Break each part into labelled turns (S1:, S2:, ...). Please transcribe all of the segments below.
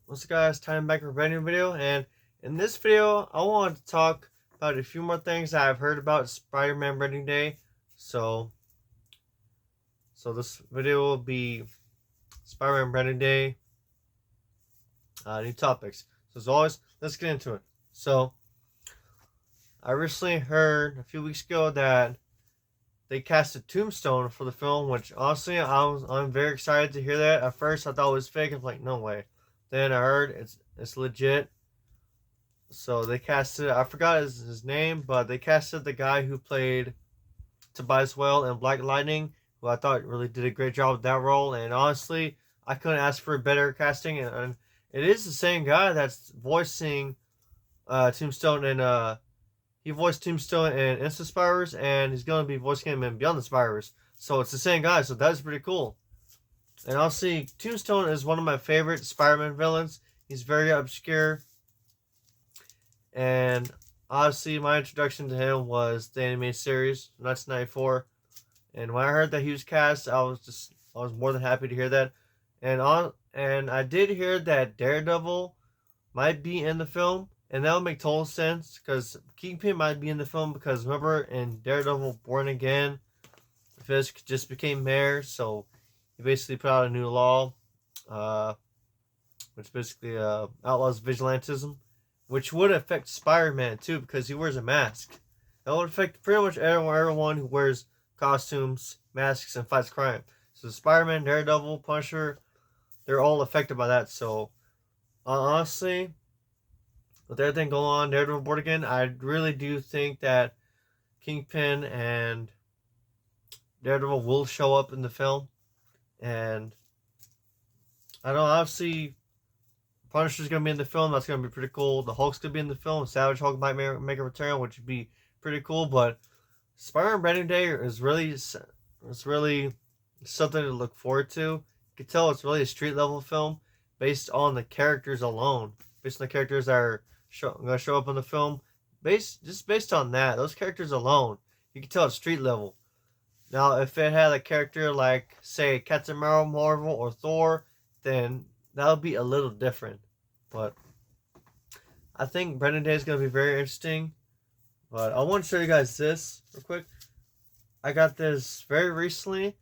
S1: What's up, guys? Time back for a brand new video, and in this video, I wanted to talk about a few more things that I've heard about Spider-Man Branding Day. So, so this video will be Spider-Man Branding Day, new topics. So as always, let's get into it. So, I recently heard a few weeks ago that they casted Tombstone for the film, which honestly, I'm very excited to hear that. At first, I thought it was fake. I'm like, no way. Then I heard it's legit. So they casted, I forgot his name, but they casted the guy who played Tobias Whale in Black Lightning, who I thought really did a great job with that role. And honestly, I couldn't ask for better casting. And it is the same guy that's voicing Tombstone, and he voiced Tombstone in Into Spiders, and he's going to be voicing him in Beyond the Spiders. So it's the same guy, so that's pretty cool. And honestly, Tombstone is one of my favorite Spider-Man villains. He's very obscure. And honestly, my introduction to him was the animated series, 1994. And when I heard that he was cast, I was more than happy to hear that. And I did hear that Daredevil might be in the film, and that would make total sense because Kingpin might be in the film because remember in Daredevil Born Again, Fisk just became mayor, so he basically put out a new law, uh, which basically outlaws vigilantism, which would affect Spider-Man too because he wears a mask. That would affect pretty much everyone who wears costumes, masks, and fights crime. So Spider-Man, Daredevil, Punisher, they're all affected by that. So honestly, with everything going on, Daredevil Born Again, I really do think that Kingpin and Daredevil will show up in the film. And I don't know, obviously Punisher's gonna be in the film. That's gonna be pretty cool. The Hulk's gonna be in the film. Savage Hulk might make a return, which would be pretty cool. But Spider-Man Branding Day is really something to look forward to. You can tell it's really a street level film based on the characters alone, based on the characters that are gonna show up in the film. Based on that, those characters alone, you can tell it's street level. Now, if it had a character like, say, Captain Marvel or Thor, then that would be a little different. But I think Brendan Day is going to be very interesting. But I want to show you guys this real quick. I got this very recently,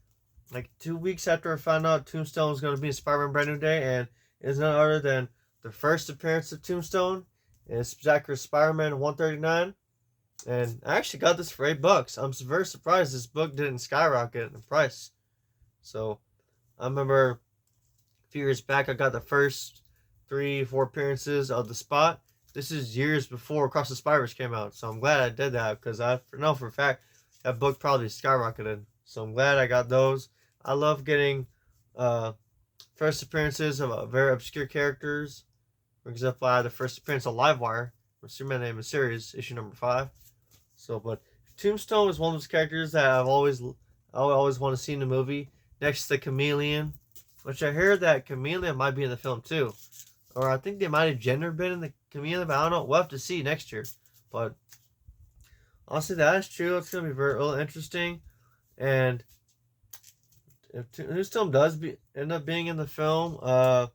S1: like 2 weeks after I found out Tombstone was going to be in Spider-Man Brand New Day, and it's none other than the first appearance of Tombstone. It's Zachary Spider-Man 139. And I actually got this for $8. I'm very surprised this book didn't skyrocket in price. So I remember a few years back I got the first 3-4 appearances of the Spot. This is years before Across the Spiders came out, so I'm glad I did that because I know for a fact that book probably skyrocketed. So I'm glad I got those. I love getting first appearances of very obscure characters. For example, I had the first appearance of Livewire, Superman the Animated Series, issue number 5. So, but Tombstone is one of those characters that I always want to see in the movie. Next to Chameleon, which I heard that Chameleon might be in the film too, or I think they might have gender been in the Chameleon, but I don't know. We'll have to see next year. But honestly, that is true. It's gonna be really interesting, and if Tombstone does end up being in the film, I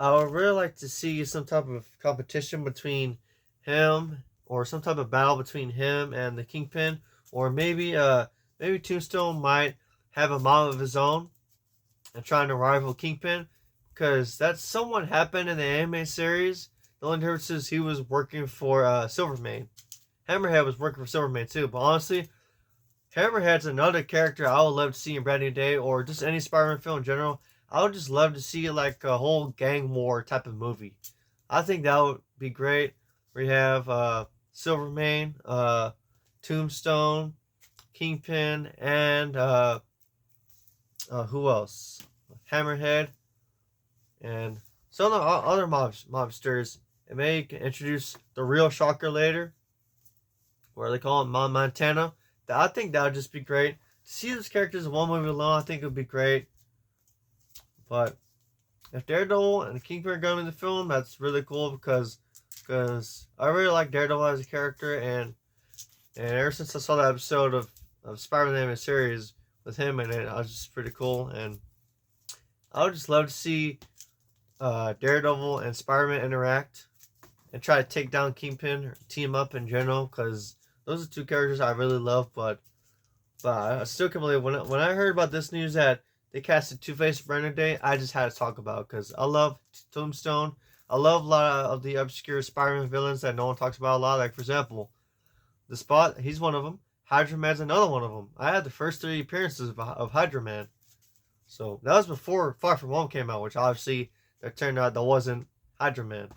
S1: would really like to see some type of competition between him, or some type of battle between him and the Kingpin, or maybe Tombstone might have a mom of his own and trying to rival Kingpin, because that's somewhat happened in the anime series. The only difference is he was working for Silvermane. Hammerhead was working for Silvermane too, but honestly, Hammerhead's another character I would love to see in Brand New Day, or just any Spider-Man film in general. I would just love to see like a whole gang war type of movie. I think that would be great. We have Silvermane, Tombstone, Kingpin, and who else? Hammerhead, and some other mobsters. And maybe introduce the real Shocker later, where they call him Montana. I think that would just be great. To see those characters in one movie alone, I think it would be great. But if Daredevil and Kingpin are going to be in the film, that's really cool because I really like Daredevil as a character, and ever since I saw that episode of Spider-Man series with him in it, I was just pretty cool, and I would just love to see Daredevil and Spider-Man interact and try to take down Kingpin or team up in general, because those are two characters I really love. But I still can't believe when I heard about this news that they casted Two-Face Brandon Day, I just had to talk about it because I love Tombstone. I love a lot of the obscure Spider-Man villains that no one talks about a lot. Like, for example, the Spot, he's one of them. Hydra Man's another one of them. I had the first 3 appearances of Hydra Man. So that was before Far From Home came out, which obviously it turned out that wasn't Hydra Man.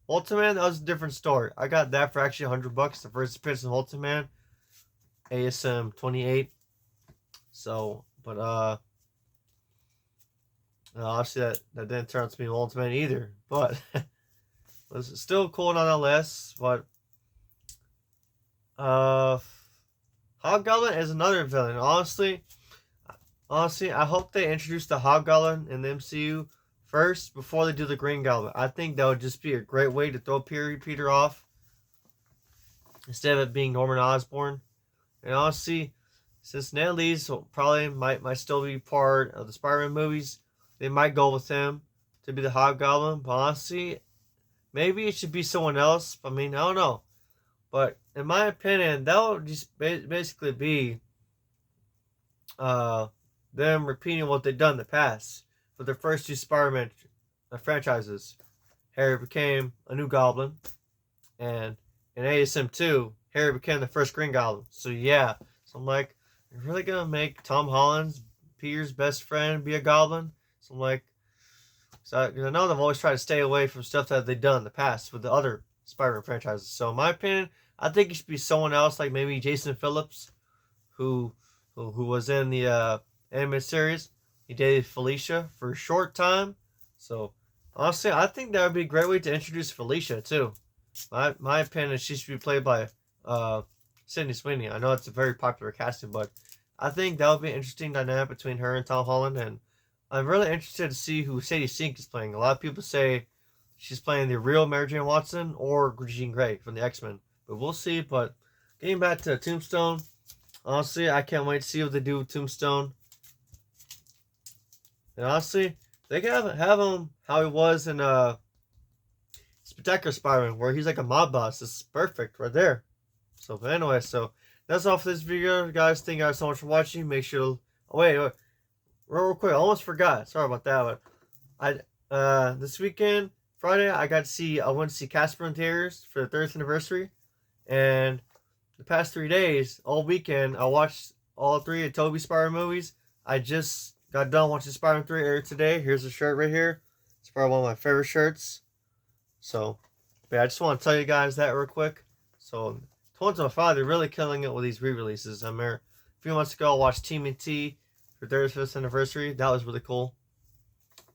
S1: Ultiman, that was a different story. I got that for actually $100. The first appearance of Ultiman, ASM 28. So, but obviously that didn't turn out to be Ultiman either. But it was still cool nonetheless. But Hobgoblin is another villain. Honestly, I hope they introduce the Hobgoblin in the MCU first before they do the Green Goblin. I think that would just be a great way to throw Peter off instead of it being Norman Osborn. And honestly, since Ned Leeds probably might still be part of the Spider-Man movies, they might go with him to be the Hobgoblin. But honestly, maybe it should be someone else. I mean, I don't know. But in my opinion, that would just basically be them repeating what they've done in the past for the first 2 Spider-Man franchises. Harry became a new Goblin, and in ASM 2, Harry became the first Green Goblin. So yeah, so I'm like, you're really gonna make Tom Holland's Peter's best friend be a Goblin? So I'm like, because I know they've always tried to stay away from stuff that they've done in the past with the other Spider-Man franchises. So in my opinion, I think it should be someone else, like maybe Jason Phillips, who was in the animated series. He dated Felicia for a short time. So honestly, I think that would be a great way to introduce Felicia too. My opinion is she should be played by Sydney Sweeney. I know it's a very popular casting, but I think that would be an interesting dynamic between her and Tom Holland. And I'm really interested to see who Sadie Sink is playing. A lot of people say she's playing the real Mary Jane Watson or Jean Grey from the X-Men. But we'll see. But getting back to Tombstone, honestly, I can't wait to see what they do with Tombstone. And honestly, they can have him how he was in Spectacular Spider-Man, where he's like a mob boss. This is perfect right there. So, but anyway, so that's all for this video, guys. Thank you guys so much for watching. Make sure to... Oh, wait. Real quick. I almost forgot. Sorry about that. But this weekend, Friday, I went to see Casper in theaters for the 30th anniversary. And the past 3 days, all weekend, I watched all 3 of Tobey Spider-Man movies. I just got done watching Spider-Man 3 earlier today. Here's the shirt right here. It's probably one of my favorite shirts. So, but I just want to tell you guys that real quick. So, 2025, they're really killing it with these re-releases. I remember a few months ago, I watched TMNT for 35th anniversary. That was really cool.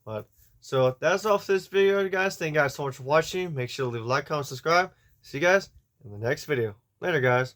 S1: But, so, that's all for this video, guys. Thank you guys so much for watching. Make sure to leave a like, comment, subscribe. See you guys in the next video. Later, guys.